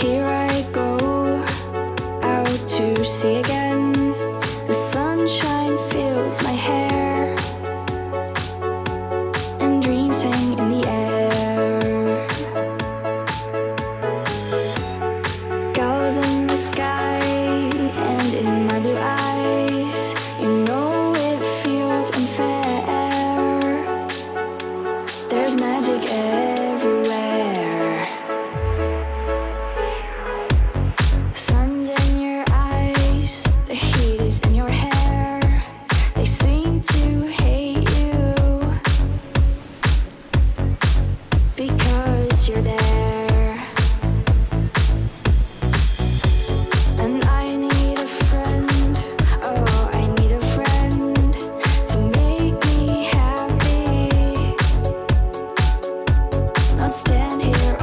Here I go out to sea again. The sunshine fills my hair, and dreams hang in the air. Gulls in the sky and in my blue eyes. You know it feels unfair. There's magic everywhere. Sun's in your eyes, the heat is in your hair. They seem to hate you because you're there. And I need a friend, oh, I need a friend to make me happy. Not stand here